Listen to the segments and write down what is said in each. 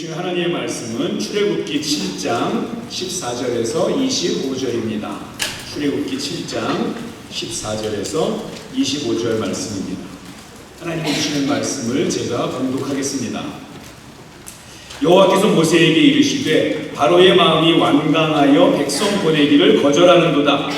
주신 하나님의 말씀은 출애굽기 7장 14절에서 25절입니다. 출애굽기 7장 14절에서 25절 말씀입니다. 하나님이 주시는 말씀을 제가 봉독하겠습니다. 여호와께서 모세에게 이르시되 바로의 마음이 완강하여 백성 보내기를 거절하는도다.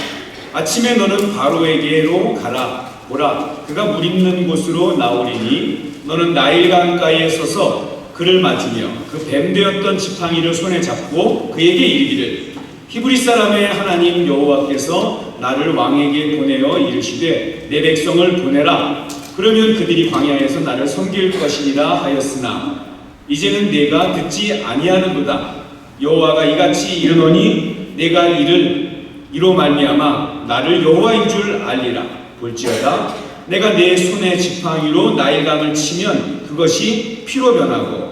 아침에 너는 바로에게로 가라. 보라, 그가 물 있는 곳으로 나오리니 너는 나일 강가에 서서 그를 맞으며 그 뱀되었던 지팡이를 손에 잡고 그에게 이르기를 히브리 사람의 하나님 여호와께서 나를 왕에게 보내어 이르시되 내 백성을 보내라. 그러면 그들이 광야에서 나를 섬길 것이니라 하였으나 이제는 내가 듣지 아니하는도다. 여호와가 이같이 이르노니 내가 이로 말미암아 나를 여호와인 줄 알리라. 볼지어다 내가 내 손에 지팡이로 나일강을 치면 그것이 피로 변하고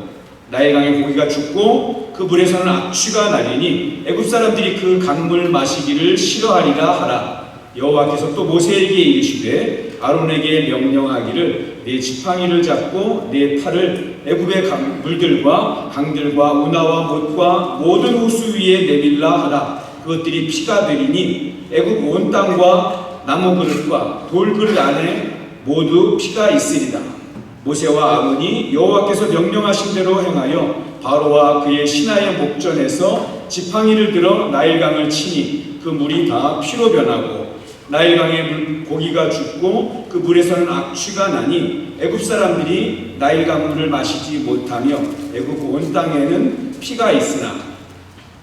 나일강의 고기가 죽고 그 물에서는 악취가 나리니 애굽 사람들이 그 강물 마시기를 싫어하리라 하라. 여호와께서 또 모세에게 이르시되 아론에게 명령하기를 내 지팡이를 잡고 내 팔을 애굽의 물들과 강들과 운하와 못과 모든 호수 위에 내밀라 하라. 그것들이 피가 되리니 애굽 온 땅과 나무 그릇과 돌 그릇 안에 모두 피가 있으리라. 모세와 아론이 여호와께서 명령하신 대로 행하여 바로와 그의 신하의 목전에서 지팡이를 들어 나일강을 치니 그 물이 다 피로 변하고 나일강의 고기가 죽고 그 물에서는 악취가 나니 애굽 사람들이 나일강 물을 마시지 못하며 애굽 온 땅에는 피가 있으나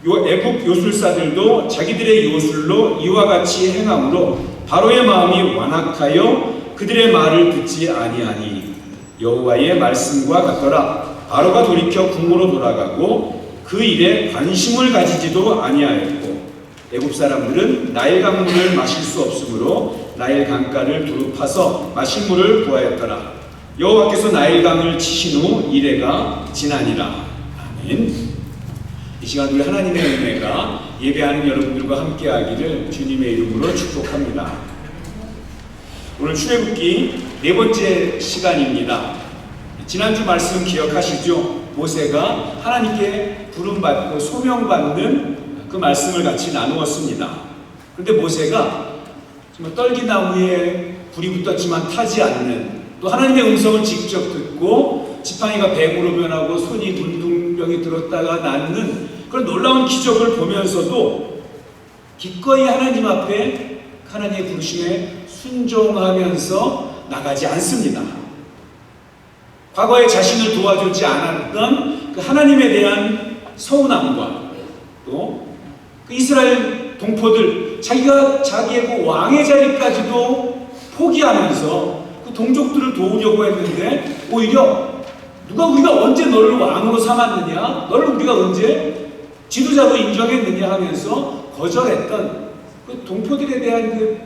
애굽 요술사들도 자기들의 요술로 이와 같이 행함으로 바로의 마음이 완악하여 그들의 말을 듣지 아니하니 여호와의 말씀과 같더라. 바로가 돌이켜 궁으로 돌아가고 그 일에 관심을 가지지도 아니하였고 애굽 사람들은 나일 강물을 마실 수 없으므로 나일 강가를 두루 파서 마실 물을 구하였더라. 여호와께서 나일 강을 치신 후 이래가 지나니라. 아멘. 이 시간 우리 하나님의 은혜가 예배하는 여러분들과 함께하기를 주님의 이름으로 축복합니다. 오늘 출애굽기 네 번째 시간입니다. 지난주 말씀 기억하시죠? 모세가 하나님께 부름받고 소명받는 그 말씀을 같이 나누었습니다. 그런데 모세가 정말 떨기나무에 불이 붙었지만 타지 않는, 또 하나님의 음성을 직접 듣고 지팡이가 뱀으로 변하고 손이 문둥병이 들었다가 낫는 그런 놀라운 기적을 보면서도 기꺼이 하나님 앞에 하나님의 부르심에 순종하면서 나가지 않습니다. 과거에 자신을 도와주지 않았던 그 하나님에 대한 서운함과 또 그 이스라엘 동포들, 자기가 자기의 그 왕의 자리까지도 포기하면서 그 동족들을 도우려고 했는데 오히려 우리가 언제 너를 왕으로 삼았느냐, 너를 우리가 언제 지도자로 인정했느냐 하면서 거절했던 그 동포들에 대한 그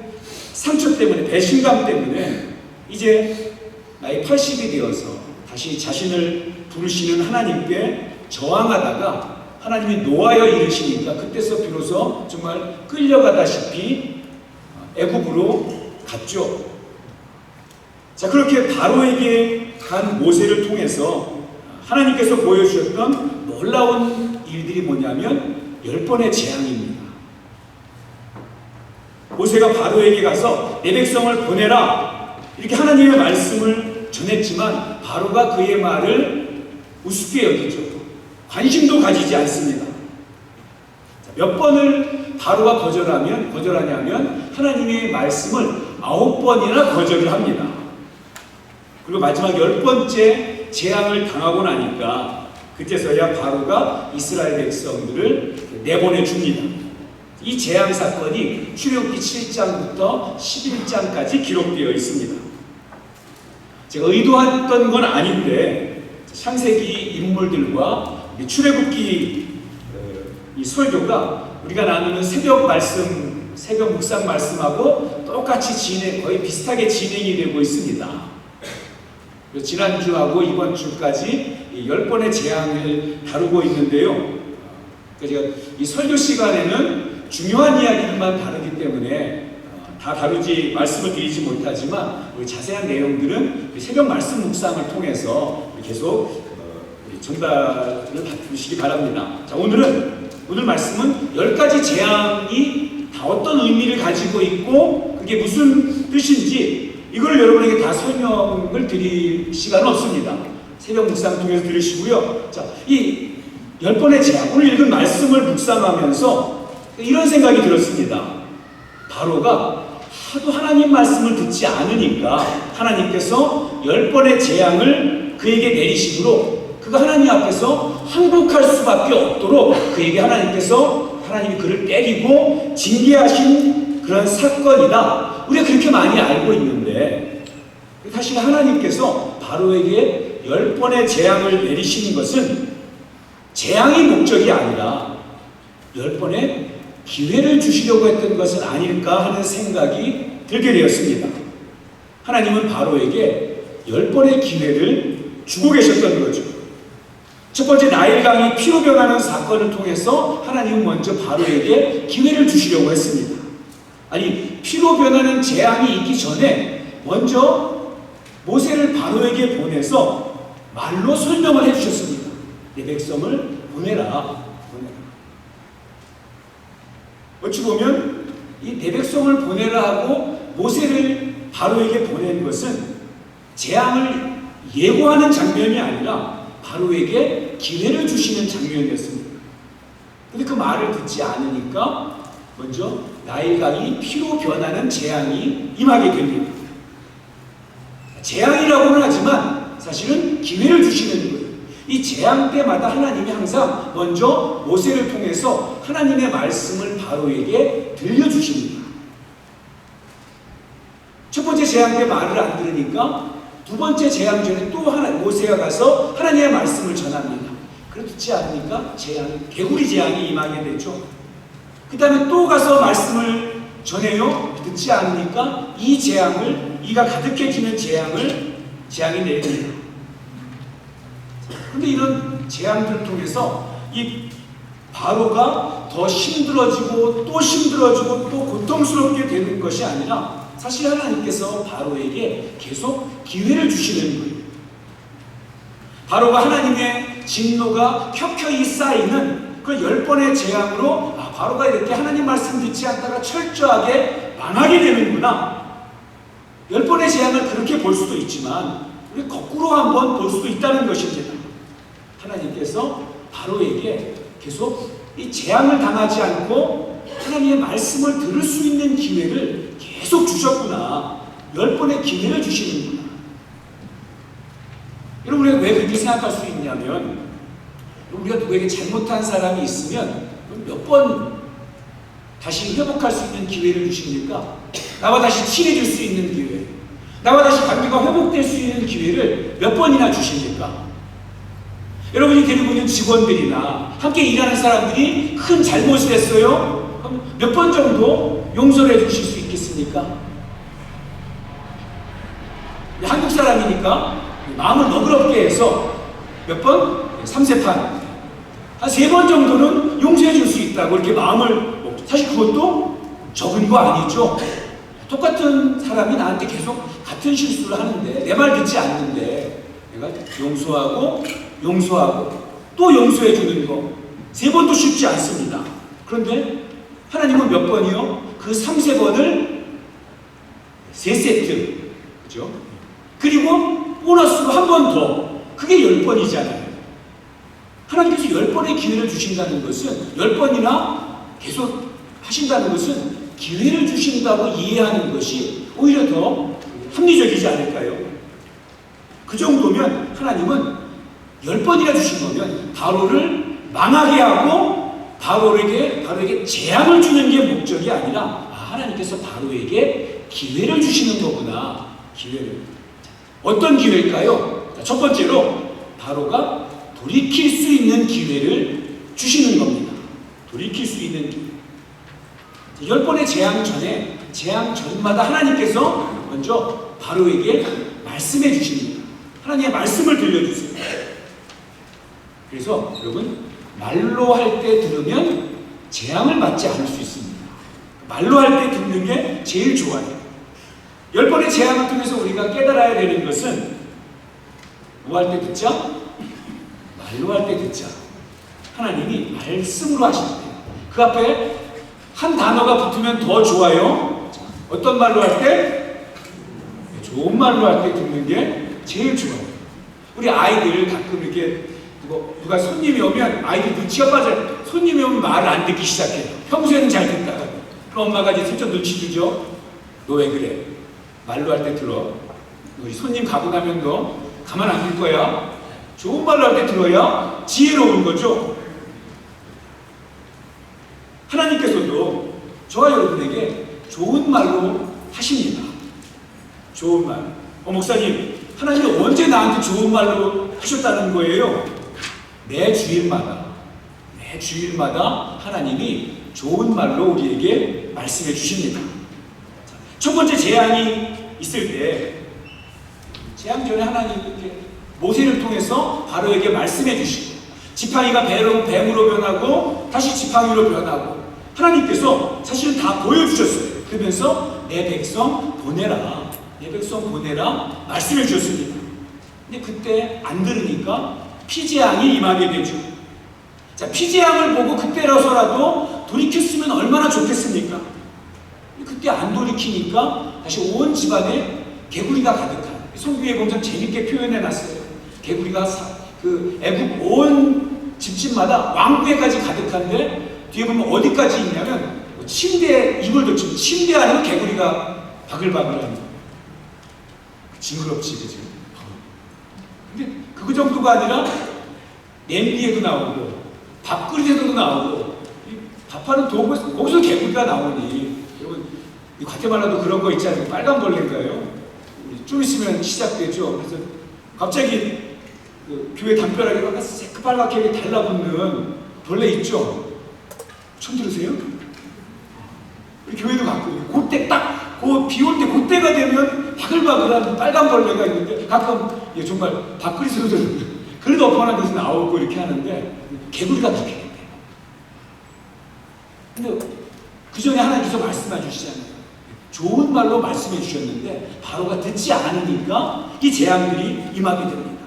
상처 때문에, 배신감 때문에 이제 나이 80이 되어서 다시 자신을 부르시는 하나님께 저항하다가 하나님이 노하여 이르시니까 그때서 비로소 정말 끌려가다시피 애굽으로 갔죠. 자, 그렇게 바로에게 간 모세를 통해서 하나님께서 보여주셨던 놀라운 일들이 뭐냐면 10번의 재앙입니다. 모세가 바로에게 가서 내 백성을 보내라 이렇게 하나님의 말씀을 전했지만 바로가 그의 말을 우습게 여기죠. 관심도 가지지 않습니다. 몇 번을 바로가 거절하냐면 하나님의 말씀을 9번이나 거절을 합니다. 그리고 마지막 10번째 재앙을 당하고 나니까 그때서야 바로가 이스라엘 백성들을 내보내 줍니다. 이 재앙 사건이 출애굽기 7장부터 11장까지 기록되어 있습니다. 제가 의도했던 건 아닌데 창세기 인물들과 출애굽기 이 설교가 우리가 나누는 새벽 묵상 말씀하고 똑같이 거의 비슷하게 진행이 되고 있습니다. 지난주하고 이번 주까지 10번의 재앙을 다루고 있는데요. 제가 이 설교 시간에는 중요한 이야기들만 다루기 때문에 다 말씀을 드리지 못하지만 우리 자세한 내용들은 새벽 말씀 묵상을 통해서 계속 전달을 받으시기 바랍니다. 자, 오늘 말씀은 10가지 재앙이 다 어떤 의미를 가지고 있고 그게 무슨 뜻인지 이걸 여러분에게 다 설명을 드릴 시간은 없습니다. 새벽 묵상 통해서 들으시고요. 자, 이 10번의 재앙, 오늘 읽은 말씀을 묵상하면서 이런 생각이 들었습니다. 바로가 하도 하나님 말씀을 듣지 않으니까 하나님께서 10번의 재앙을 그에게 내리심으로 그가 하나님 앞에서 항복할 수밖에 없도록 그에게 하나님이 그를 때리고 징계하신 그런 사건이다. 우리가 그렇게 많이 알고 있는데 사실 하나님께서 바로에게 10번의 재앙을 내리시는 것은 재앙이 목적이 아니라 10번의 기회를 주시려고 했던 것은 아닐까 하는 생각이 들게 되었습니다. 하나님은 바로에게 10번의 기회를 주고 계셨던 거죠. 첫 번째 나일강이 피로 변하는 사건을 통해서 하나님은 먼저 바로에게 기회를 주시려고 했습니다. 아니, 피로 변하는 재앙이 있기 전에 먼저 모세를 바로에게 보내서 말로 설명을 해주셨습니다. 내 백성을 보내라. 어찌 보면 이 내 백성을 보내라 하고 모세를 바로에게 보낸 것은 재앙을 예고하는 장면이 아니라 바로에게 기회를 주시는 장면이었습니다. 그런데 그 말을 듣지 않으니까 먼저 나일강이 피로 변하는 재앙이 임하게 됩니다. 재앙이라고는 하지만 사실은 기회를 주시는 거예요. 이 재앙 때마다 하나님이 항상 먼저 모세를 통해서 하나님의 말씀을 바로에게 들려주십니다. 첫 번째 재앙 때 말을 안 들으니까 두 번째 재앙 전에 또 모세가 가서 하나님의 말씀을 전합니다. 그래 듣지 않으니까 개구리 재앙이 임하게 되죠. 그 다음에 또 가서 말씀을 전해요. 듣지 않으니까 이가 가득해지는 재앙이 내립니다. 그런데 이런 재앙들을 통해서 이 바로가 더 힘들어지고 또 고통스럽게 되는 것이 아니라 사실 하나님께서 바로에게 계속 기회를 주시는 거예요. 바로가 하나님의 진노가 켜켜이 쌓이는 그 10번의 재앙으로 바로가 이렇게 하나님 말씀 듣지 않다가 철저하게 망하게 되는구나. 10번의 재앙을 그렇게 볼 수도 있지만 우리 거꾸로 한번 볼 수도 있다는 것입니다. 하나님께서 바로에게 계속 이 재앙을 당하지 않고 하나님의 말씀을 들을 수 있는 기회를 계속 주셨구나. 10번의 기회를 주시는구나. 여러분, 우리가 왜 그렇게 생각할 수 있냐면 우리가 누구에게 잘못한 사람이 있으면 몇 번 다시 회복할 수 있는 기회를 주십니까? 나와 다시 친해질 수 있는 기회, 나와 다시 관계가 회복될 수 있는 기회를 몇 번이나 주십니까? 여러분이 데리고 있는 직원들이나 함께 일하는 사람들이 큰 잘못을 했어요? 그럼 몇 번 정도 용서를 해주실 수 있겠습니까? 한국 사람이니까 마음을 너그럽게 해서 몇 번? 3세판 한 3번 정도는 용서해 줄 수 있다고 이렇게 마음을 먹죠. 사실 그것도 적은 거 아니죠. 똑같은 사람이 나한테 계속 같은 실수를 하는데 내 말 듣지 않는데 내가 용서하고 또 용서해 주는 거 3번도 쉽지 않습니다. 그런데 하나님은 몇 번이요? 그 3세번을 3세트, 그죠? 그리고 보너스로 한 번 더, 그게 10번이잖아요. 하나님께서 10번의 기회를 주신다는 것은 10번이나 계속 하신다는 것은 기회를 주신다고 이해하는 것이 오히려 더 합리적이지 않을까요? 그 정도면 하나님은 10번이나 주신 거면 바로를 망하게 하고 바로에게 재앙을 주는 게 목적이 아니라 하나님께서 바로에게 기회를 주시는 거구나. 기회를. 어떤 기회일까요? 첫 번째로 바로가 돌이킬 수 있는 기회를 주시는 겁니다. 돌이킬 수 있는 기회. 10번의 재앙 전마다 하나님께서 먼저 바로에게 말씀해 주십니다. 하나님의 말씀을 들려주세요. 그래서 여러분, 말로 할 때 들으면 재앙을 받지 않을 수 있습니다. 말로 할 때 듣는 게 제일 좋아요. 10번의 재앙을 통해서 우리가 깨달아야 되는 것은 뭐 할 때 듣자? 말로 할 때 듣자. 하나님이 말씀으로 하시는데요. 그 앞에 한 단어가 붙으면 더 좋아요. 어떤 말로 할 때? 좋은 말로 할 때 듣는 게 제일 좋아요. 우리 아이들 가끔 이렇게 누가 손님이 오면 아이들 눈치가 빠져요. 손님이 오면 말을 안 듣기 시작해요. 평소에는 잘 듣다가. 그럼 엄마가 이제 슬쩍 눈치 주죠. 너 왜 그래? 말로 할 때 들어. 우리 손님 가고 나면 너 가만 안 둘 거야. 좋은 말로 할 때 들어야 지혜로운 거죠. 하나님께서도 저와 여러분에게 좋은 말로 하십니다. 좋은 말. 목사님, 하나님이 언제 나한테 좋은 말로 하셨다는 거예요? 매 주일마다 하나님이 좋은 말로 우리에게 말씀해 주십니다. 첫 번째 재앙이 있을 때, 재앙 전에 하나님이 모세를 통해서 바로에게 말씀해 주시고, 지팡이가 뱀으로 변하고 다시 지팡이로 변하고, 하나님께서 사실은 다 보여주셨어요. 그러면서 내 백성 보내라, 말씀해 주셨습니다. 근데 그때 안 들으니까 피재앙이 임하게 되죠. 자, 피재앙을 보고 그때라서라도 돌이켰으면 얼마나 좋겠습니까? 그때 안 돌이키니까 다시 온 집안에 개구리가 가득한, 성경에 보면 재밌게 표현해놨어요. 개구리가 애국 온 집집마다 왕궁에까지 가득한데, 뒤에 보면 어디까지 있냐면 침대, 이불 덮친 침대 안으로 개구리가 바글바글합니다. 징그럽지, 그죠? 근데 그 정도가 아니라 냄비에도 나오고 밥그릇에도 나오고, 밥하는 도구에서 거기서 개구리가 나오니, 여러분 이 과테말라도 그런 거 있지 않습니까? 빨간 벌레인가요? 좀 있으면 시작되죠. 그래서 갑자기 그 교회 담벼락에 막 새까맣게 달라붙는 벌레 있죠? 처음 들으세요? 우리 교회도 가끔 그때 딱 비 올 때 그때가 되면 바글바글한 빨간 벌레가 있는데, 가끔 정말 밥그릇으로도 그래도 엎어난 데서 나오고 이렇게 하는데 개구리가 그렇게 된대요. 근데 그 전에 하나님께서 말씀해 주시잖아요. 좋은 말로 말씀해 주셨는데 바로가 듣지 않으니까 이 재앙들이 임하게 됩니다.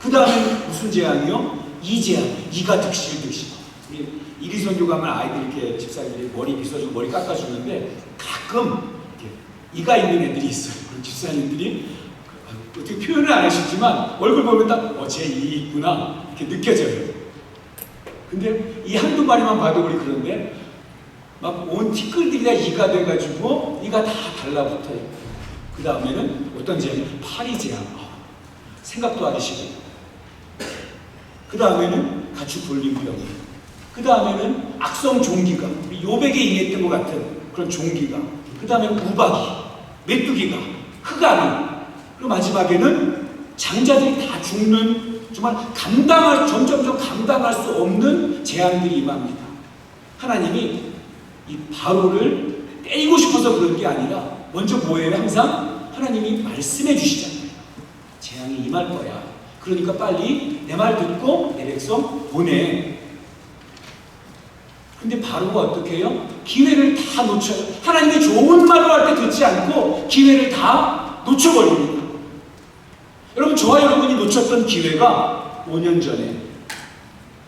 그 다음에 무슨 재앙이요? 이 재앙, 이가 득실득실. 이리선교 가면 아이들 이렇게 집사님들이 머리 빗어주고 머리 깎아주는데, 가끔 이렇게 이가 있는 애들이 있어요. 그런 집사님들이 어떻게 표현을 안 하시지만 얼굴 보면 딱 쟤 이 있구나 이렇게 느껴져요. 근데 이 한두 마리만 봐도 우리 그런데 막 온 티끌들이 다 이가 돼가지고 이가 다 달라붙어요. 그 다음에는 어떤 재앙? 파리 재앙. 생각도 하기 싫어요. 그 다음에는 가축 돌림병. 그 다음에는 악성 종기가, 요백에 임했던 것 같은 그런 종기가. 그 다음에 우박이, 메뚜기가, 흑암이. 그리고 마지막에는 장자들이 다 죽는, 정말 점점점 감당할 수 없는 재앙들이 임합니다. 하나님이 이 바로를 때리고 싶어서 그런 게 아니라, 먼저 뭐예요? 항상 하나님이 말씀해 주시잖아요. 재앙이 임할 거야. 그러니까 빨리 내 말 듣고 내 백성 보내. 근데 바로가 어떻게 해요? 기회를 다 놓쳐요. 하나님이 좋은 말로 할 때 듣지 않고 기회를 다 놓쳐버립니다. 여러분, 저와 여러분이 놓쳤던 기회가 5년 전에,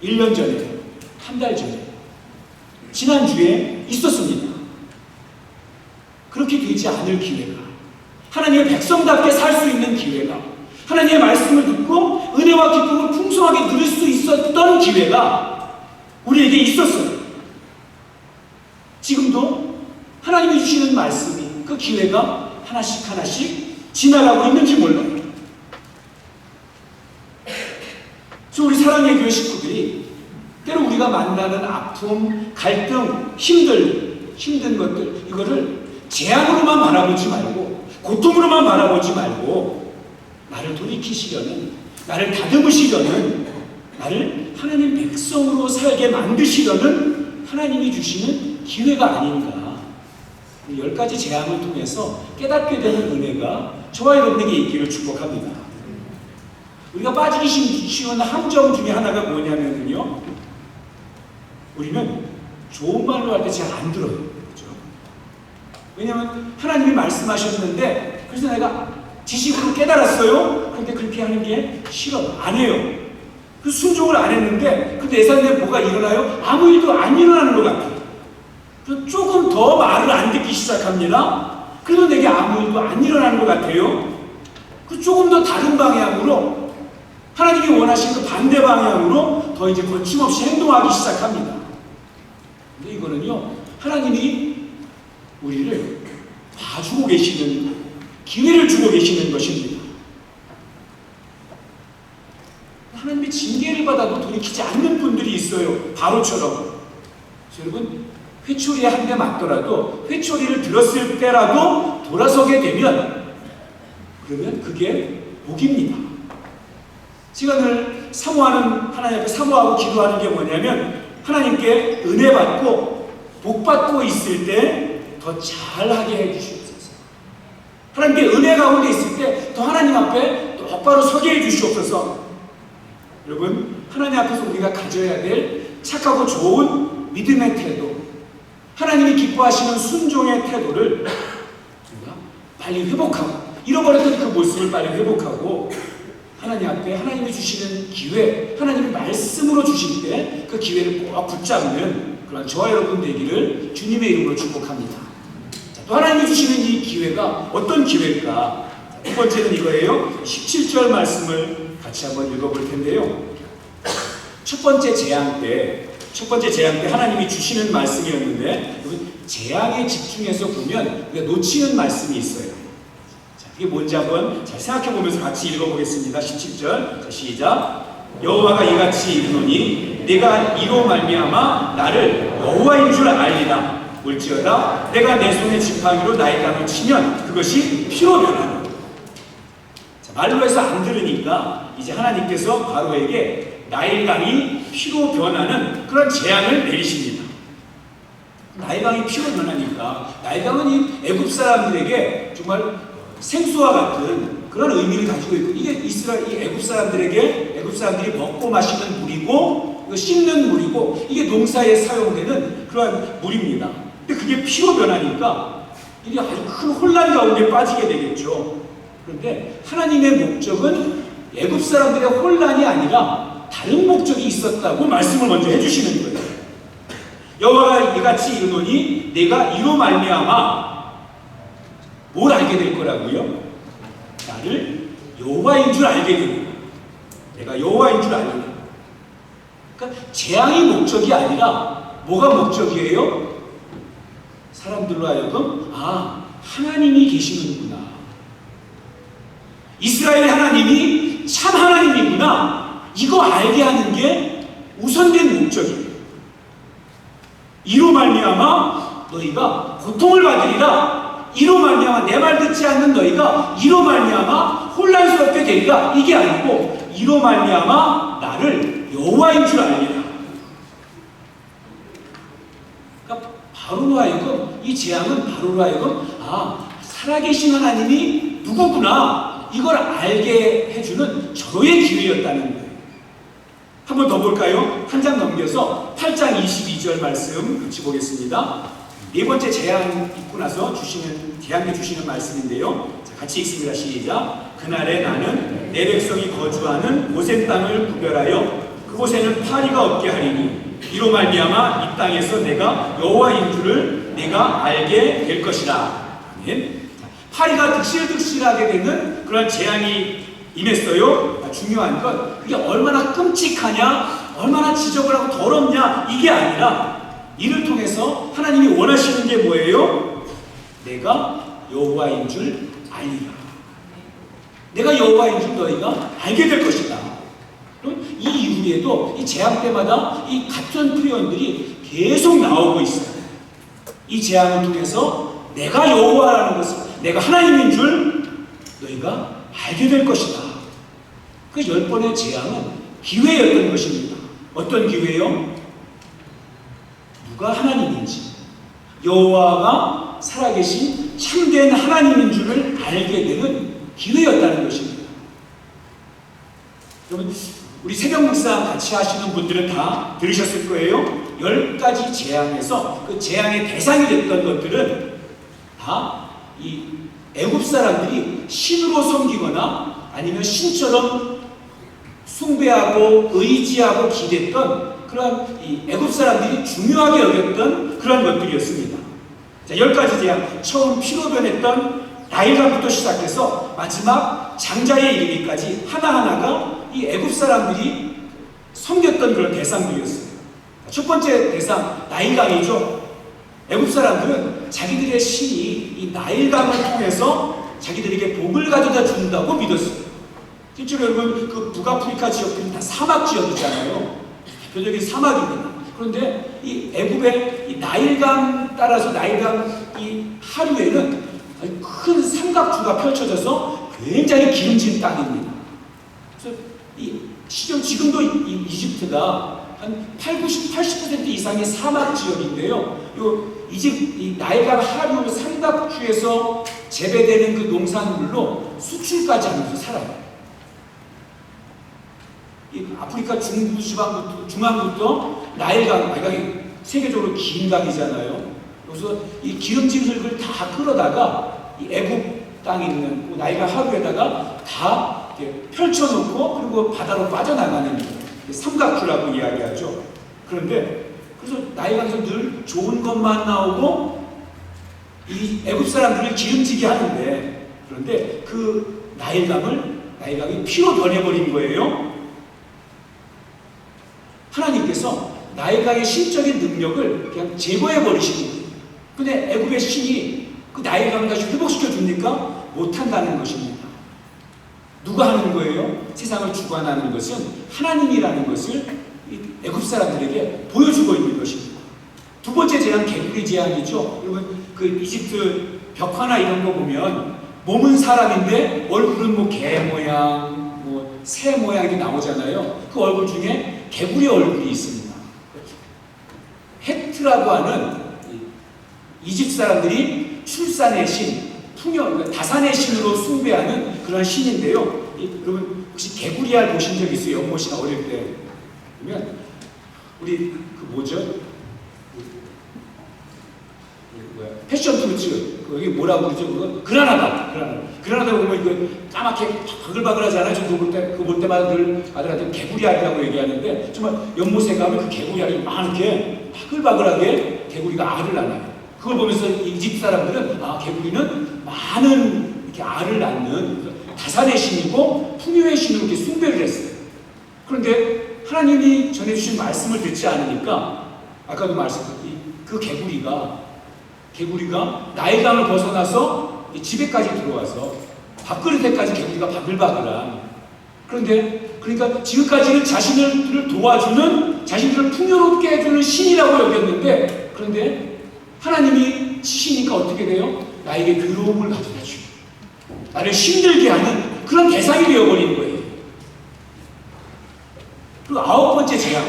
1년 전에, 한 달 전에, 지난주에 있었습니다. 그렇게 되지 않을 기회가, 하나님의 백성답게 살 수 있는 기회가, 하나님의 말씀을 듣고 은혜와 기쁨을 풍성하게 누릴 수 있었던 기회가 우리에게 있었어요. 지금도 하나님이 주시는 말씀이, 그 기회가 하나씩 하나씩 지나가고 있는지 몰라요. 그래서 우리 사랑의 교회 식구들이 때로 우리가 만나는 아픔, 갈등, 힘든 것들, 이거를 재앙으로만 바라보지 말고, 고통으로만 바라보지 말고, 나를 돌이키시려는, 나를 다듬으시려는, 나를 하나님 백성으로 살게 만드시려는 하나님이 주시는 기회가 아닌가. 10가지 재앙을 통해서 깨닫게 되는 은혜가 저와 여러분에게 있기를 축복합니다. 우리가 빠지기 쉬운 함정 중에 하나가 뭐냐면요, 우리는 좋은 말로 할 때 잘 안 들어요. 그렇죠? 왜냐하면 하나님이 말씀하셨는데, 그래서 내가 지식으로 깨달았어요. 그런데 그렇게 하는 게 싫어요. 안 해요. 그 순종을 안 했는데 그 내 삶에 뭐가 일어나요? 아무 일도 안 일어나는 것 같아요. 조금 더 말을 안 듣기 시작합니다. 그래도 내게 아무 일도 안 일어나는 것 같아요. 그 조금 더 다른 방향으로 하나님이 원하시는 그 반대 방향으로 더 이제 거침없이 행동하기 시작합니다. 근데 이거는요, 하나님이 우리를 봐주고 계시는, 기회를 주고 계시는 것입니다. 하나님의 징계를 받아도 돌이키지 않는 분들이 있어요. 바로처럼. 여러분, 회초리에 한 대 맞더라도 회초리를 들었을 때라도 돌아서게 되면 그러면 그게 복입니다. 제가 늘 사모하는, 하나님 앞에 사모하고 기도하는 게 뭐냐면 하나님께 은혜 받고 복 받고 있을 때 더 잘하게 해주시옵소서. 하나님께 은혜 가운데 있을 때 더 하나님 앞에 똑바로 서게 해주시옵소서. 여러분, 하나님 앞에서 우리가 가져야 될 착하고 좋은 믿음의 태도, 하나님이 기뻐하시는 순종의 태도를 우리가 빨리 회복하고, 잃어버렸던 그 모습을 빨리 회복하고, 하나님 앞에 하나님이 주시는 기회, 하나님이 말씀으로 주실 때 그 기회를 꼭 붙잡는 그런 저와 여러분 되기를 주님의 이름으로 축복합니다. 자, 또 하나님이 주시는 이 기회가 어떤 기회일까? 자, 두 번째는 이거예요. 17절 말씀을 같이 한번 읽어볼 텐데요. 첫 번째 재앙 때 하나님이 주시는 말씀이었는데, 재앙에 집중해서 보면 우리가 놓치는 말씀이 있어요. 자, 그게 뭔지 한번 잘 생각해 보면서 같이 읽어보겠습니다. 17절. 자, 시작. 여호와가 이같이 이르노니 내가 이로 말미암아 나를 여호와인 줄 알리라. 올지어다 내가 내 손에 지팡이로 나의 강을 치면 그것이 피로 변하노. 말로 해서 안 들으니까 이제 하나님께서 바로에게 나일강이 피로 변하는 그런 재앙을 내리십니다. 나일강이 피로 변하니까, 나일강은 이 애굽 사람들에게 정말 생수와 같은 그런 의미를 가지고 있고, 이게 이스라엘, 이 애굽 사람들이 먹고 마시는 물이고, 이거 씻는 물이고, 이게 농사에 사용되는 그러한 물입니다. 근데 그게 피로 변하니까 이게 아주 큰 혼란 가운데 빠지게 되겠죠. 그런데 하나님의 목적은 애굽 사람들의 혼란이 아니라 다른 목적이 있었다고 말씀을 먼저 해주시는 거예요. 여호와가 이같이 이르노니 내가 이로 말미암아 뭘 알게 될 거라고요? 나를 여호와인 줄 알게 됩니다. 내가 여호와인 줄 알게 됩니다. 그러니까 재앙이 목적이 아니라 뭐가 목적이에요? 사람들로 하여금 하나님이 계시는구나, 이스라엘 하나님이 참 하나님이구나, 이거 알게 하는 게 우선된 목적이에요. 이로 말미암아 너희가 고통을 받으리라, 이로 말미암아 내 말 듣지 않는 너희가 이로 말미암아 혼란스럽게 되리라, 이게 아니고 이로 말미암아 나를 여호와인 줄 알리라. 그러니까 바로로 하여금, 이 재앙은 바로로 하여금 살아계신 하나님이 누구구나, 이걸 알게 해주는 절호의 기회였다는 거예요. 한 번 더 볼까요? 한 장 넘겨서 8장 22절 말씀 같이 보겠습니다. 네 번째 재앙 있고 나서 재앙에 주시는 말씀인데요. 자, 같이 읽습니다. 시작. 그날에 나는 내 백성이 거주하는 고센 땅을 구별하여 그곳에는 파리가 없게 하리니 이로 말미암아 이 땅에서 내가 여호와인 줄을 내가 알게 될 것이라. 아멘. 파리가 득실득실하게 되는 그런 재앙이 임했어요. 중요한 건 그게 얼마나 끔찍하냐, 얼마나 지저분하고 더럽냐, 이게 아니라 이를 통해서 하나님이 원하시는 게 뭐예요? 내가 여호와인 줄 알리라. 내가 여호와인 줄 너희가 알게 될 것이다. 그럼 이 이후에도 이 재앙 때마다 이 같은 표현들이 계속 나오고 있어요. 이 재앙을 통해서 내가 여호와라는 것을, 내가 하나님인 줄 너희가 알게 될 것이다. 그 10번의 재앙은 기회였던 것입니다. 어떤 기회요? 누가 하나님인지, 여호와가 살아계신 참된 하나님인 줄을 알게 되는 기회였다는 것입니다. 여러분, 우리 새벽 묵상 같이 하시는 분들은 다 들으셨을 거예요. 10가지 재앙에서 그 재앙의 대상이 됐던 것들은 다 이 애굽 사람들이 신으로 섬기거나 아니면 신처럼 숭배하고 의지하고 기댔던 그런 이 애굽 사람들이 중요하게 여겼던 그런 것들이었습니다. 자, 10가지 재앙, 처음 피로 변했던 나일강부터 시작해서 마지막 장자에 이르기까지 하나하나가 이 애굽 사람들이 섬겼던 그런 대상들이었어요. 첫 번째 대상, 나일강이죠. 애굽 사람들은 자기들의 신이 이 나일강을 통해서 자기들에게 복을 가져다 준다고 믿었어요. 실제로 여러분 그 북아프리카 지역들은 다 사막 지역이잖아요. 대표적인 사막입니다. 그런데 이 애굽의 이 나일강 따라서 나일강 이 하류에는 큰 삼각주가 펼쳐져서 굉장히 기름진 땅입니다. 그래서 이 지금도 이 이집트가 한 80% 이상의 사막 지역인데요. 이 나일강 하류 삼각주에서 재배되는 그 농산물로 수출까지 하면서 살아요. 이 아프리카 중부 중앙부터 나일강이 세계적으로 긴 강이잖아요. 그래서 이 기름진 흙을 다 끌어다가 이 애굽 땅에 있는 그 나일강 하류에다가 다 이렇게 펼쳐놓고 그리고 바다로 빠져나가는 삼각주라고 이야기하죠. 그런데 그래서 나일강에서 늘 좋은 것만 나오고 이 애굽 사람들을 기름지게 하는데, 그런데 그 나일강이 피로 변해버린 거예요. 하나님께서 나일강의 신적인 능력을 그냥 제거해버리시는 거예요. 근데 애굽의 신이 그 나일강을 다시 회복시켜 줍니까? 못한다는 것입니다. 누가 하는 거예요? 세상을 주관하는 것은 하나님이라는 것을 애굽 사람들에게 보여주고 있는 것입니다. 두 번째 재앙, 개구리 재앙이죠. 여러분 그 이집트 벽화나 이런 거 보면 몸은 사람인데 얼굴은 뭐 개 모양, 뭐 새 모양이 나오잖아요. 그 얼굴 중에 개구리 얼굴이 있습니다. 헤트라고 하는 이집트 사람들이 출산의 신, 풍요, 다산의 신으로 숭배하는 그런 신인데요. 여러분 혹시 개구리알 보신 적 있어요? 연못이나 어릴 때 보면 우리 그 뭐죠? 패션 프루츠 여기 뭐라고 그러죠? 그거 그라나다 보면 이거 까맣게 바글바글하잖아요. 저 그거 볼 때마다 늘 아들한테 개구리알이라고 얘기하는데 정말 연못에 가면 그 개구리알이 막 이렇게 바글바글하게 개구리가 알을 낳아요. 그걸 보면서 이집트 사람들은 개구리는 많은 이렇게 알을 낳는 다산의 신이고 풍요의 신으로 이렇게 숭배를 했어요. 그런데 하나님이 전해주신 말씀을 듣지 않으니까 아까도 말씀드렸듯이 그 개구리가 나일강을 벗어나서 집에까지 들어와서 밥그릇에까지 개구리가 바글바글한, 그런데 그러니까 지금까지는 자신들을 도와주는, 자신들을 풍요롭게 해주는 신이라고 여겼는데, 그런데 하나님이 치시니까 어떻게 돼요? 나에게 괴로움을 가져다 주고 나를 힘들게 하는 그런 대상이 되어버린 거예요. 그리고 9번째 재앙,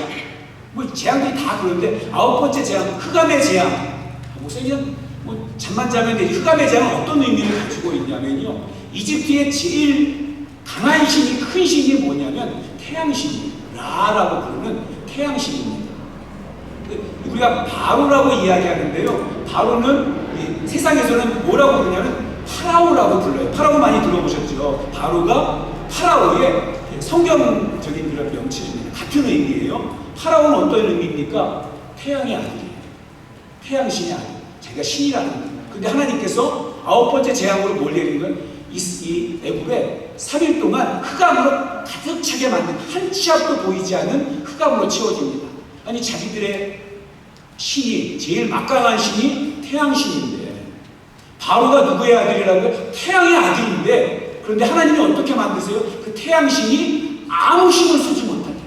뭐 재앙들이 다 그런데 9번째 재앙, 흑암의 재앙. 목사님 잠만 자면 되지. 흑암의 재앙은 어떤 의미를 가지고 있냐면요, 이집트의 제일 강한 신이, 큰 신이 뭐냐면 태양신이에요. 라라고 부르는 태양신입니다. 우리가 바로라고 이야기하는데요, 바로는 세상에서는 뭐라고 부르냐면 파라오라고 불러요. 파라오 많이 들어보셨죠? 바로가 파라오의 성경적인 그런 명칭입니다. 같은 의미예요. 파라오는 어떤 의미입니까? 태양의 아들이에요. 태양신의 아들, 자기가 신이라는 거예요. 근데 하나님께서 9번째 재앙으로 뭘 내린 건 이 애굽에 3일 동안 흑암으로 가득 차게 만든, 한 치 앞도 보이지 않는 흑암으로 채워집니다. 아니 자기들의 신이, 제일 막강한 신이 태양신인데, 바로가 누구의 아들이라고요? 태양의 아들인데, 그런데 하나님이 어떻게 만드세요? 그 태양신이 아무 힘을 쓰지 못하게,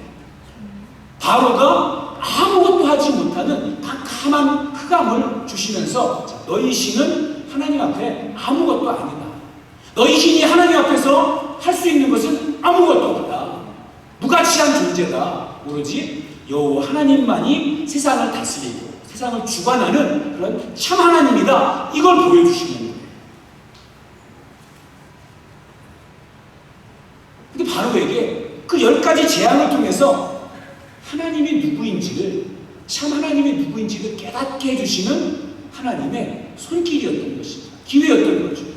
바로가 아무것도 하지 못하는 깜깜한 흑암을 주시면서, 자, 너희 신은 하나님 앞에 아무것도 아니다. 너희 신이 하나님 앞에서 할 수 있는 것은 아무것도 없다. 무가치한 존재다. 오로지 여호와 하나님만이 세상을 다스리고 세상을 주관하는 그런 참 하나님이다. 이걸 보여주시는 거예요. 근데 바로에게 그 10가지 재앙을 통해서 하나님이 누구인지를, 참 하나님이 누구인지를 깨닫게 해주시는 하나님의 손길이었던 것입니다. 기회였던 거죠.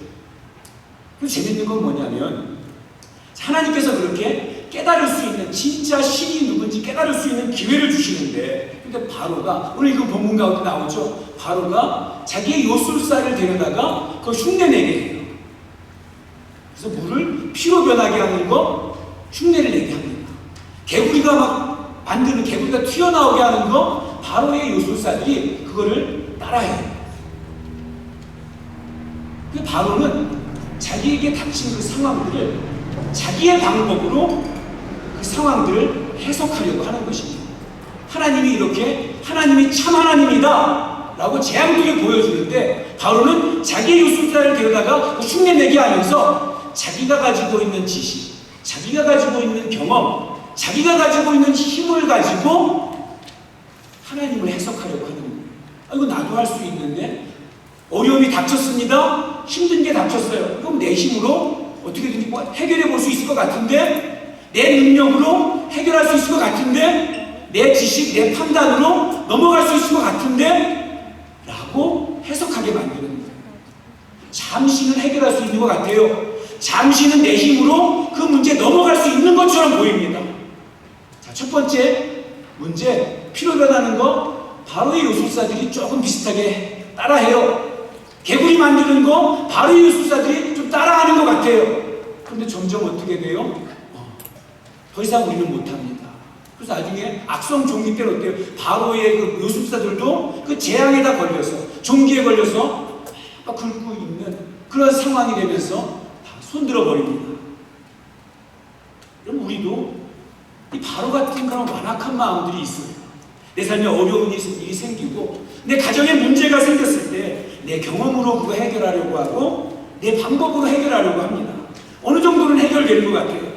그리고 재밌는 건 뭐냐면, 하나님께서 그렇게 깨달을 수 있는 진짜 신이 누군지 깨달을 수 있는 기회를 주시는데, 근데 바로가 오늘 이거 본문 가운데 나오죠. 바로가 자기의 요술사를 데려다가 그걸 흉내내게 해요. 그래서 물을 피로 변하게 하는 거 흉내를 내게 합니다. 개구리가 막 만드는, 개구리가 튀어나오게 하는 거 바로의 요술사들이 그거를 따라해요. 그 바로는 자기에게 닥친 그 상황들을 자기의 방법으로 그 상황들을 해석하려고 하는 것입니다. 하나님이 이렇게 하나님이 참 하나님이다 라고 재앙들을 보여주는데, 바로는 자기의 요술사를 데려다가 흉내내게 하면서 자기가 가지고 있는 지식, 자기가 가지고 있는 경험, 자기가 가지고 있는 힘을 가지고 하나님을 해석하려고 하는 거예요. 이거 나도 할 수 있는데, 어려움이 닥쳤습니다. 힘든 게 닥쳤어요. 그럼 내 힘으로 어떻게든지 해결해 볼 수 있을 것 같은데, 내 능력으로 해결할 수 있을 것 같은데, 내 지식, 내 판단으로 넘어갈 수 있을 것 같은데 라고 해석하게 만드는 거예요. 잠시는 해결할 수 있는 것 같아요. 잠시는 내 힘으로 그 문제 넘어갈 수 있는 것처럼 보입니다. 자, 첫 번째 문제, 피로 변하는 거 바로의 요술사들이 조금 비슷하게 따라해요. 개구리 만드는 거 바로의 요술사들이 좀 따라하는 것 같아요. 그런데 점점 어떻게 돼요? 더 이상 우리는 못합니다. 그래서 나중에 악성 종기 때는 어때요? 바로의 그 요술사들도 그 재앙에다 걸려서, 종기에 걸려서 막 긁고 있는 그런 상황이 되면서 다 손들어 버립니다. 그럼 우리도 이 바로 같은 그런 완악한 마음들이 있어요. 내 삶에 어려운 일이 생기고, 내 가정에 문제가 생겼을 때 내 경험으로 그거 해결하려고 하고 내 방법으로 해결하려고 합니다. 어느 정도는 해결되는 것 같아요.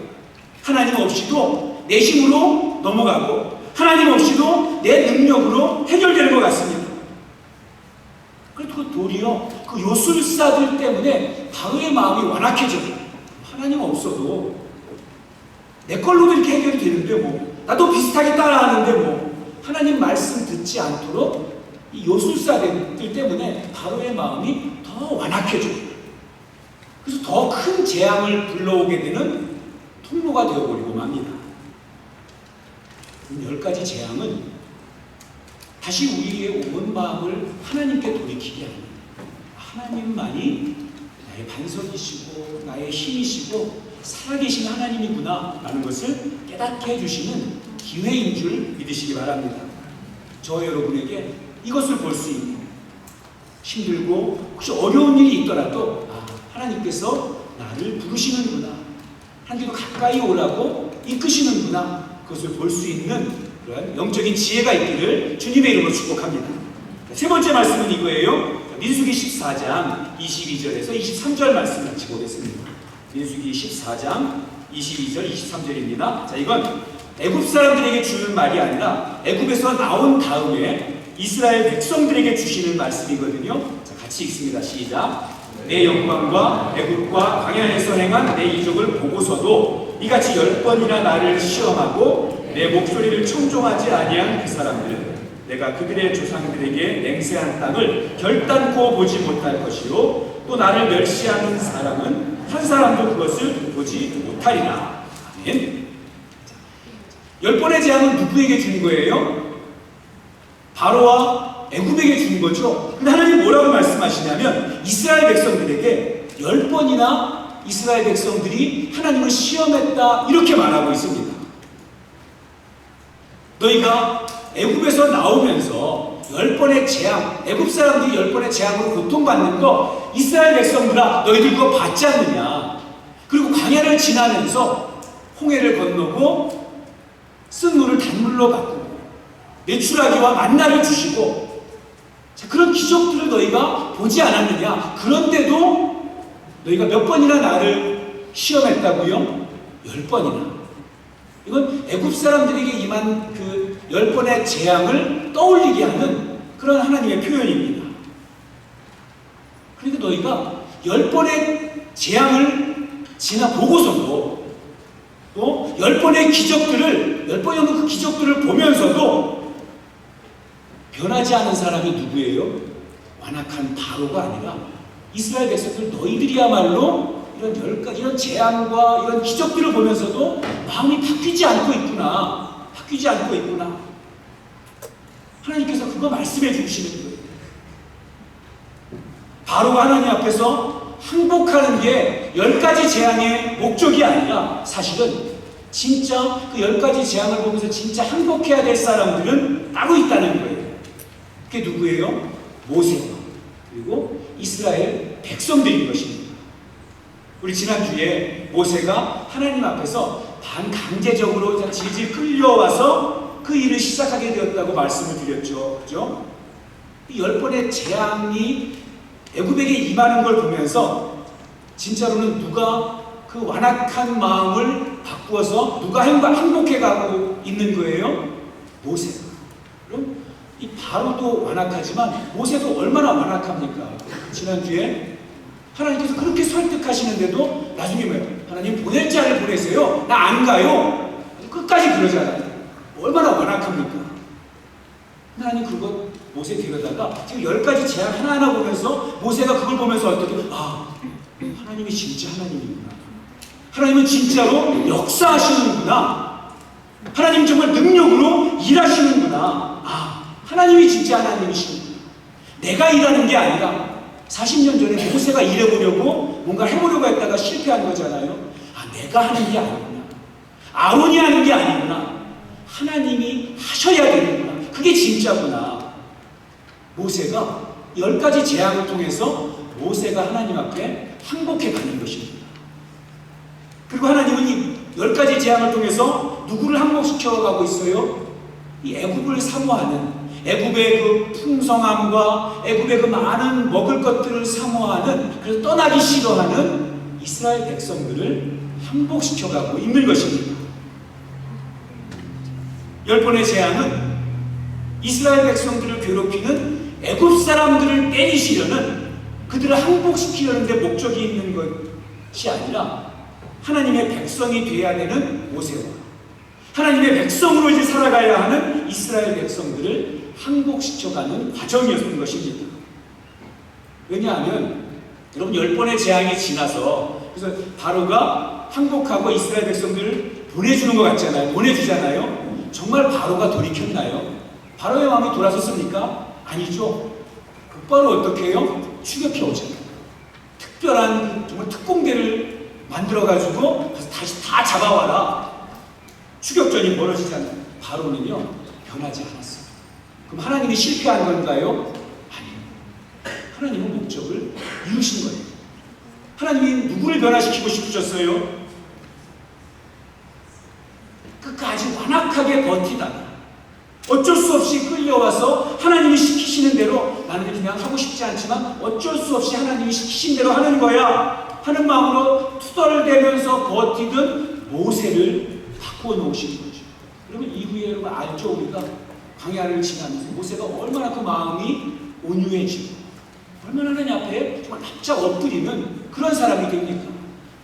하나님 없이도 내 힘으로 넘어가고, 하나님 없이도 내 능력으로 해결되는 것 같습니다. 그리고 도리어 그 요술사들 때문에 바로의 마음이 완악해져요. 하나님 없어도 내 걸로도 이렇게 해결이 되는데 나도 비슷하게 따라하는데 하나님 말씀 듣지 않도록 이 요술사들 때문에 바로의 마음이 더 완악해져요. 그래서 더 큰 재앙을 불러오게 되는 통로가 되어버리고 맙니다. 10가지 재앙은 다시 우리의 온 마음을 하나님께 돌이키게 합니다. 하나님만이 나의 반석이시고 나의 힘이시고 살아계신 하나님이구나 라는 것을 깨닫게 해주시는 기회인 줄 믿으시기 바랍니다. 저 여러분에게 이것을 볼 수 있는, 힘들고 혹시 어려운 일이 있더라도 하나님께서 나를 부르시는구나, 하나님도 가까이 오라고 이끄시는구나, 그것을 볼 수 있는 그런 영적인 지혜가 있기를 주님의 이름으로 축복합니다. 세 번째 말씀은 이거예요. 민수기 14장 22절에서 23절 말씀 같이 보겠습니다. 민수기 14장 22절 23절입니다. 자, 이건 애굽 사람들에게 주는 말이 아니라 애굽에서 나온 다음에 이스라엘 백성들에게 주시는 말씀이거든요. 자, 같이 읽습니다. 시작. 내 영광과 애굽과 광야에서 행한 내 이적을 보고서도 이같이 10번이나 나를 시험하고 내 목소리를 청종하지 아니한 그 사람들은 내가 그들의 조상들에게 맹세한 땅을 결단코 보지 못할 것이요 또 나를 멸시하는 사람은 한 사람도 그것을 보지 못하리라. 아멘. 10번의 재앙은 누구에게 준 거예요? 바로와 애굽에게 준 거죠. 근데 하나님 뭐라고 말씀하시냐면 이스라엘 백성들에게 10번이나 이스라엘 백성들이 하나님을 시험했다 이렇게 말하고 있습니다. 너희가 애굽에서 나오면서 10번의 재앙, 애굽 사람들이 10번의 재앙으로 고통받는 거 이스라엘 백성들아 너희들 그거 받지 않느냐. 그리고 광야를 지나면서 홍해를 건너고 쓴 물을 단물로 바꾸고 메추라기와 만나를 주시고 자, 그런 기적들을 너희가 보지 않았느냐. 그런데도 너희가 몇 번이나 나를 시험했다고요? 10번이나. 이건 애굽 사람들에게 임한 그 10번의 재앙을 떠올리게 하는 그런 하나님의 표현입니다. 그러니까 너희가 10번의 재앙을 지나보고서도 또 10번의 기적들을 10번이 넘는 그 기적들을 보면서도 변하지 않은 사람이 누구예요? 완악한 바로가 아니라 이스라엘 백성들 너희들이야말로 이런 이런 재앙과 이런 기적들을 보면서도 마음이 바뀌지 않고 있구나. 바뀌지 않고 있구나. 하나님께서 그거 말씀해 주시는 거예요. 바로가 하나님 앞에서 항복하는 게 10가지 재앙의 목적이 아니라 사실은 진짜 그 10가지 재앙을 보면서 진짜 항복해야 될 사람들은 따로 있다는 거예요. 그게 누구예요? 모세와 그리고 이스라엘 백성들인 것입니다. 우리 지난주에 모세가 하나님 앞에서 반강제적으로 질질 끌려와서 그 일을 시작하게 되었다고 말씀을 드렸죠. 그죠? 이 10번의 재앙이 애굽에게 임하는 걸 보면서 진짜로는 누가 그 완악한 마음을 바꾸어서 누가 행복해 가고 있는 거예요? 모세가. 그럼 이 바로도 완악하지만 모세도 얼마나 완악합니까? 지난주에 하나님께서 그렇게 설득하시는데도 나중에 뭐예요? 하나님 보낼 자를 보내세요. 나 안 가요. 끝까지 그러잖아요. 얼마나 완악합니까? 하나님 그거 모세 데려다가 지금 10가지 재앙 하나하나 보면서 모세가 그걸 보면서 어떻게 하나님이 진짜 하나님이구나. 하나님은 진짜로 역사하시는구나. 하나님 정말 능력으로 일하시는구나. 하나님이 진짜 하나님이시구나. 내가 일하는 게 아니라 40년 전에 모세가 일해보려고 뭔가 해보려고 했다가 실패한 거잖아요. 내가 하는 게 아니구나. 아론이 하는 게 아니구나. 하나님이 하셔야 되는구나. 그게 진짜구나. 모세가 10가지 재앙을 통해서 모세가 하나님 앞에 항복해 가는 것입니다. 그리고 하나님은 이 10가지 재앙을 통해서 누구를 항복시켜 가고 있어요? 이 애굽을 사모하는, 애굽의 그 풍성함과 애굽의 그 많은 먹을 것들을 사모하는, 그래서 떠나기 싫어하는 이스라엘 백성들을 항복시켜 가고 있는 것입니다. 10번의 재앙은 이스라엘 백성들을 괴롭히는 애굽 사람들을 때리시려는, 그들을 항복시키려는 데 목적이 있는 것이 아니라 하나님의 백성이 되어야 되는 모세와 하나님의 백성으로 이제 살아가야 하는 이스라엘 백성들을 항복시켜가는 과정이었던 것입니다. 왜냐하면 여러분 10번의 재앙이 지나서 그래서 바로가 항복하고 이스라엘 백성들을 보내주는 것 같잖아요. 보내주잖아요. 정말 바로가 돌이켰나요? 바로의 마음이 돌아섰습니까? 아니죠. 곧바로 어떻게 해요? 추격해 오잖아요. 특별한 정말 특공대를 만들어가지고 다시 다 잡아와라. 추격전이 벌어지잖아요. 바로는요 변하지 않았어요. 그럼 하나님이 실패한 건가요? 아니요. 하나님은 목적을 이루신 거예요. 하나님이 누구를 변화시키고 싶으셨어요? 끝까지 완악하게 버티다가 어쩔 수 없이 끌려와서 하나님이 시키시는 대로, 나는 그냥 하고 싶지 않지만 어쩔 수 없이 하나님이 시키신 대로 하는 거야 하는 마음으로 투덜대면서 버티던 모세를 바꾸어 놓으신 거죠. 그러면 이후에 여러분 알죠? 우리가 광야를 지나면서 모세가 얼마나 그 마음이 온유해지고 얼마나 하나님 앞에 정말 납작 엎드리는 그런 사람이 됩니까?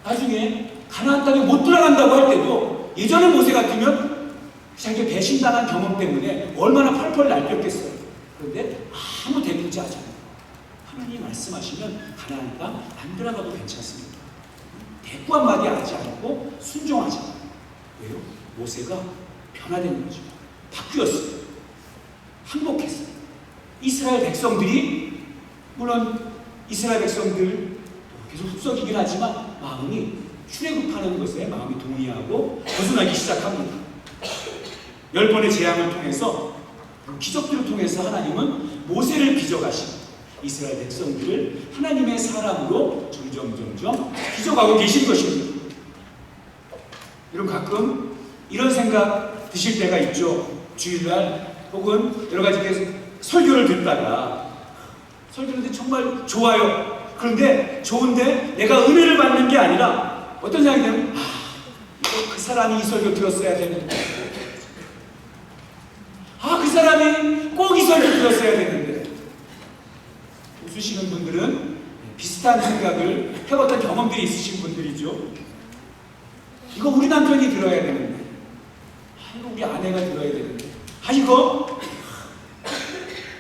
나중에 가나안 땅에 못 들어간다고 할 때도 예전에 모세 같으면 자기 배신당한 경험 때문에 얼마나 펄펄 날뛰었겠어요. 그런데 아무 대꾸지 않아요. 하나님이 말씀하시면 가나안 땅 안 들어가도 괜찮습니다. 대꾸 한마디 하지 않고 순종하잖아요. 왜요? 모세가 변화된 거죠. 바뀌었어요. 항복했어요. 이스라엘 백성들이, 물론 이스라엘 백성들 계속 흡석이긴 하지만 마음이 출애굽하는 것에 마음이 동의하고 벗어나기 시작합니다. 10번의 재앙을 통해서, 기적들을 통해서 하나님은 모세를 빚어가시고 이스라엘 백성들을 하나님의 사람으로 점점 빚어가고 계신 것입니다. 여러분 가끔 이런 생각 드실 때가 있죠. 주일날 혹은 여러 가지 설교를 듣다가 설교를 정말 좋아요. 그런데 좋은데 내가 은혜를 받는 게 아니라 어떤 생각이 들면 이거 그 사람이 이 설교 들었어야 되는데, 그 사람이 꼭 이 설교 들었어야 되는데. 웃으시는 분들은 비슷한 생각을 해봤던 경험들이 있으신 분들이죠. 이거 우리 남편이 들어야 되는데, 이거 우리 아내가 들어야 되는데, 이거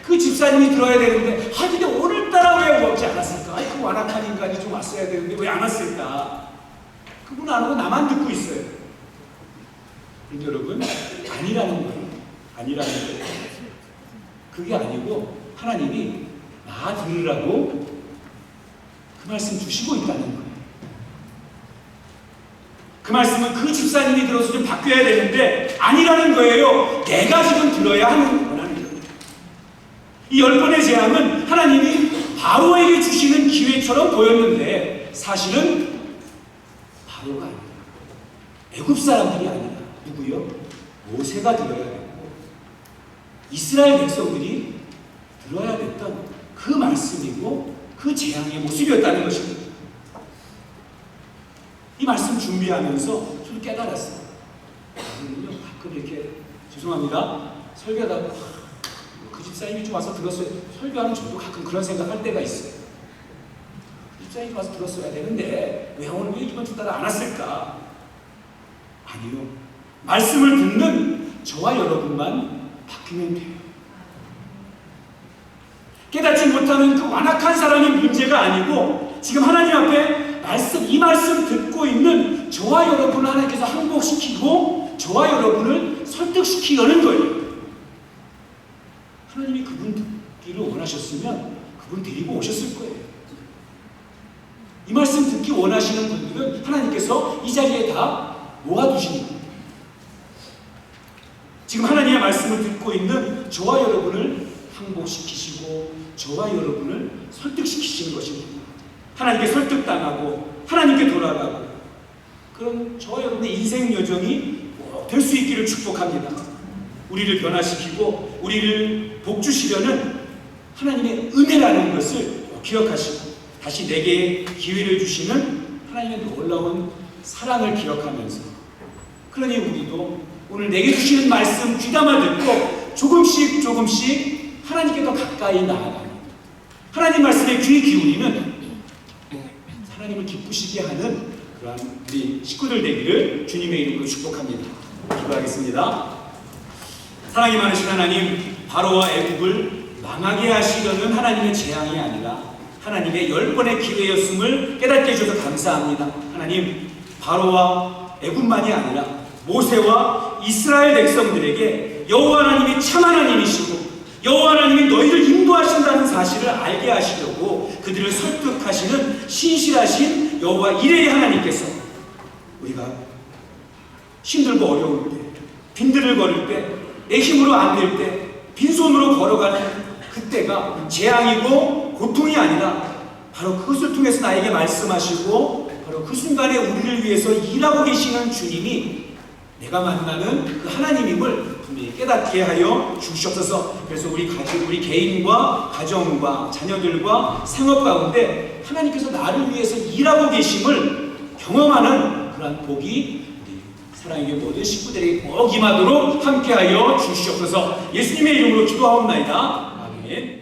그 집사님이 들어야 되는데, 근데 오늘따라 왜 먹지 않았을까? 그 완악한 인간이 좀 왔어야 되는데 왜 안 왔을까? 그분 안 오고 나만 듣고 있어요. 그런데 여러분, 아니라는 거예요. 아니라는 거예요. 그게 아니고 하나님이 나 들으라고 그 말씀 주시고 있다는 거예요. 그 말씀은 그 집사님이 들어서 좀 바뀌어야 되는데 아니라는 거예요. 내가 지금 들어야 하는 거라는 거예요. 이 10번의 재앙은 하나님이 바로에게 주시는 기회처럼 보였는데 사실은 바로가 아니라 애굽 사람들이 아니라 누구요? 모세가 들어야 되고 이스라엘 백성들이 들어야 됐던 그 말씀이고 그 재앙의 모습이었다는 것입니다. 이 말씀 준비하면서 저도 깨달았어요. 가끔 이렇게 죄송합니다. 설교하다가 그 집사님이 좀 와서 들었어요. 설교하는 저도 가끔 그런 생각할 때가 있어요. 그 집사님이 와서 들었어야 되는데 왜 오늘 왜 이번 주 따라 안 왔을까? 아니요. 말씀을 듣는 저와 여러분만 바뀌면 돼요. 깨닫지 못하는 그 완악한 사람이 문제가 아니고 지금 하나님 앞에 이 말씀 듣고 있는 저와 여러분을 하나님께서 항복시키고 저와 여러분을 설득시키려는 거예요. 하나님이 그분 듣기를 원하셨으면 그분 데리고 오셨을 거예요. 이 말씀 듣기 원하시는 분들은 하나님께서 이 자리에 다 모아두신 겁니다. 지금 하나님의 말씀을 듣고 있는 저와 여러분을 항복시키시고 저와 여러분을 설득시키시는 것입니다. 하나님께 설득당하고 하나님께 돌아가고 그런 저와 여러분의 인생 여정이 될 수 있기를 축복합니다. 우리를 변화시키고 우리를 복주시려는 하나님의 은혜라는 것을 기억하시고 다시 내게 기회를 주시는 하나님의 놀라운 사랑을 기억하면서 그러니 우리도 오늘 내게 주시는 말씀 귀담아 듣고 조금씩 하나님께 더 가까이 나아가는 하나님 말씀에 귀 기울이는 하나님을 기쁘시게 하는 그러한 우리 식구들 되기를 주님의 이름으로 축복합니다. 기도하겠습니다. 사랑이 많으신 하나님, 바로와 애굽을 망하게 하시려는 하나님의 재앙이 아니라 하나님의 10번의 기회였음을 깨닫게 해주셔서 감사합니다. 하나님, 바로와 애굽만이 아니라 모세와 이스라엘 백성들에게 여호와 하나님이 참 하나님이시고 여호와 하나님이 너희를 인도하신다는 사실을 알게 하시려고 그들을 설득하시는 신실하신 여호와 이레의 하나님께서 우리가 힘들고 어려울 때, 빈들을 걸을 때, 내 힘으로 안 될 때, 빈손으로 걸어가는 그때가 재앙이고 고통이 아니라 바로 그것을 통해서 나에게 말씀하시고 바로 그 순간에 우리를 위해서 일하고 계시는 주님이 내가 만나는 그 하나님임을 분명히 깨닫게 하여 주시옵소서. 그래서 우리 가족, 우리 개인과 가정과 자녀들과 생업 가운데 하나님께서 나를 위해서 일하고 계심을 경험하는 그러한 복이 우리 사랑의 모든 식구들에게 꼭 임하도록 함께하여 주시옵소서. 예수님의 이름으로 기도하옵나이다. 아멘.